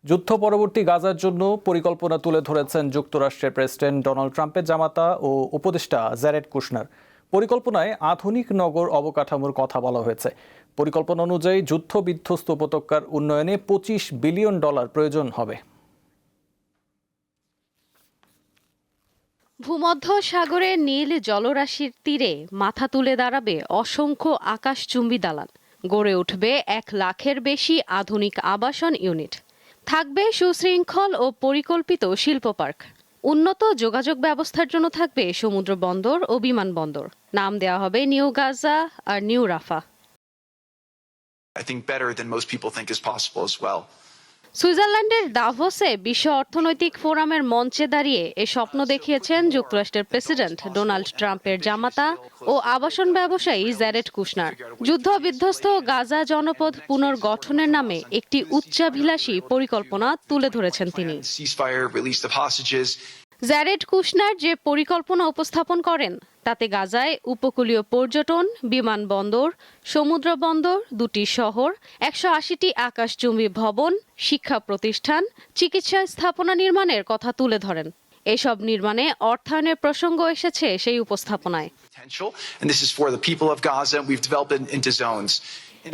যুদ্ধ পরবর্তী গাজার জন্য পরিকল্পনা তুলে ধরেছেন যুক্তরাষ্ট্রের প্রেসিডেন্ট ডোনাল্ড ট্রাম্পের জামাতা ও উপদেষ্টা জ্যারেড কুশনার। পরিকল্পনায় আধুনিক নগর অবকাঠামোর কথা বলা হয়েছে। পরিকল্পনা অনুযায়ী যুদ্ধ বিধ্বস্ত উপত্যকার উন্নয়নে $25 বিলিয়ন প্রয়োজন হবে। ভূমধ্য সাগরে নীল জলরাশির তীরে মাথা তুলে দাঁড়াবে অসংখ্য আকাশচুম্বী দালান। গড়ে উঠবে 1 লাখের বেশি আধুনিক আবাসন ইউনিট। থাকবে সুশৃঙ্খল ও পরিকল্পিত শিল্প পার্ক। উন্নত যোগাযোগ ব্যবস্থার জন্য থাকবে সমুদ্র বন্দর ও বিমানবন্দর। নাম দেওয়া হবে নিউ গাজা আর New Rafah. I think better than most people think is possible as well. সুইজারল্যান্ডের দাভোসে বিশ্ব অর্থনৈতিক ফোরামের মঞ্চে দাঁড়িয়ে এ স্বপ্ন দেখিয়েছেন যুক্তরাষ্ট্রের প্রেসিডেন্ট ডোনাল্ড ট্রাম্পের জামাতা ও আবাসন ব্যবসায়ী জ্যারেড কুশনার। যুদ্ধ বিধ্বস্ত গাজা জনপদ পুনর্গঠনের নামে একটি উচ্চাভিলাষী পরিকল্পনা তুলে ধরেছেন তিনি। জ্যারেড কুশনার যে পরিকল্পনা উপস্থাপন করেন তাতে গাজায় উপকূলীয় পর্যটন, বিমানবন্দর, সমুদ্র বন্দর, 2টি শহর, 180টি আকাশচুম্বী ভবন, শিক্ষা প্রতিষ্ঠান, চিকিৎসা স্থাপনা নির্মাণের কথা তুলে ধরেন। এসব নির্মাণে অর্থায়নের প্রসঙ্গ এসেছে সেই উপস্থাপনায়।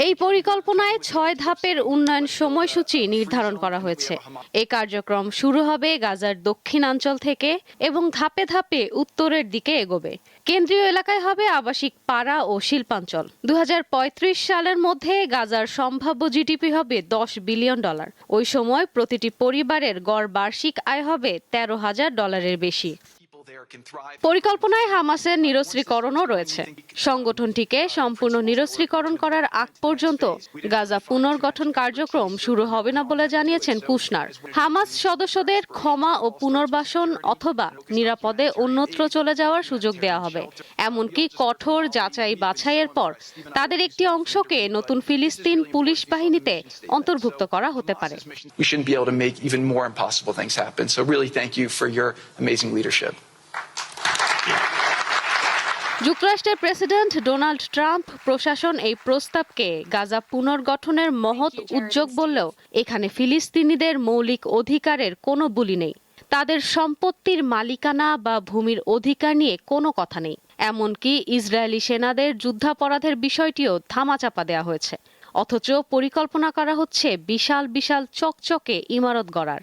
এই পরিকল্পনায় 6 ধাপের উন্নয়ন সময়সূচি নির্ধারণ করা হয়েছে। এই কার্যক্রম শুরু হবে গাজার দক্ষিণাঞ্চল থেকে এবং ধাপে ধাপে উত্তরের দিকে এগোবে। কেন্দ্রীয় এলাকায় হবে আবাসিক পাড়া ও শিল্পাঞ্চল। 2035 সালের মধ্যে গাজার সম্ভাব্য জিডিপি হবে $10 বিলিয়ন। ওই সময় প্রতিটি পরিবারের গড় বার্ষিক আয় হবে $13,000 বেশি। পরিকল্পনায় হামাসের নিরস্ত্রীকরণও রয়েছে। সংগঠনটিকে সম্পূর্ণ নিরস্ত্রীকরণ করার আগ পর্যন্ত গাজা পুনর্গঠন কার্যক্রম শুরু হবে না বলে জানিয়েছেন কুশনার। হামাস সদস্যদের ক্ষমা ও পুনর্বাসন অথবা নিরাপদে অন্যত্র চলে যাওয়ার সুযোগ দেওয়া হবে। এমনকি কঠোর যাচাই বাছাইয়ের পর তাদের একটি অংশকে নতুন ফিলিস্তিন পুলিশ বাহিনীতে অন্তর্ভুক্ত করা হতে পারে। যুক্তরাষ্ট্রের প্রেসিডেন্ট ডোনাল্ড ট্রাম্প প্রশাসন এই প্রস্তাবকে গাজা পুনর্গঠনের মহৎ উদ্যোগ বললেও এখানে ফিলিস্তিনিদের মৌলিক অধিকারের কোনো বুলি নেই। তাদের সম্পত্তির মালিকানা বা ভূমির অধিকার নিয়ে কোনো কথা নেই। এমনকি ইসরায়েলি সেনাদের যুদ্ধাপরাধের বিষয়টিও ধামাচাপা দেওয়া হয়েছে। অথচ পরিকল্পনা করা হচ্ছে বিশাল বিশাল চকচকে ইমারত গড়ার।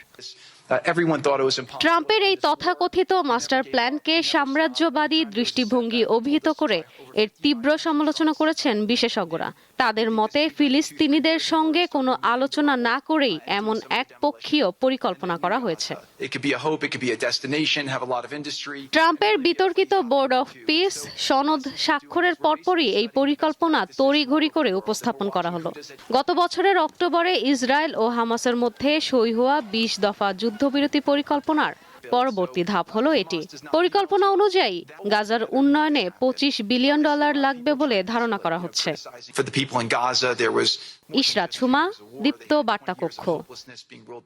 ট্রাম্পের এই তথাকথিত মাস্টার প্ল্যানকে সাম্রাজ্যবাদী দৃষ্টিভঙ্গি অভিহিত করে এর তীব্র সমালোচনা করেছেন বিশেষজ্ঞরা। তাদের মতে ফিলিস্তিনিদের সঙ্গে কোনো আলোচনা না করেই এমন একপক্ষীয় পরিকল্পনা করা হয়েছে। ট্রাম্পের বিতর্কিত বোর্ড অফ পিস সনদ স্বাক্ষরের পরপরই এই পরিকল্পনা তড়িঘড়ি করে উপস্থাপন করা হলো। গত বছরের অক্টোবরে ইসরায়েল ও হামাসের মধ্যে সই হওয়া 20 দফা যুদ্ধবিরতি পরিকল্পনার পরবর্তী ধাপ হলো এটি। পরিকল্পনা অনুযায়ী গাজার উন্নয়নে $25 বিলিয়ন লাগবে বলে ধারণা করা হচ্ছে। ইশরাত সুমা, দীপ্ত বার্তা কক্ষ।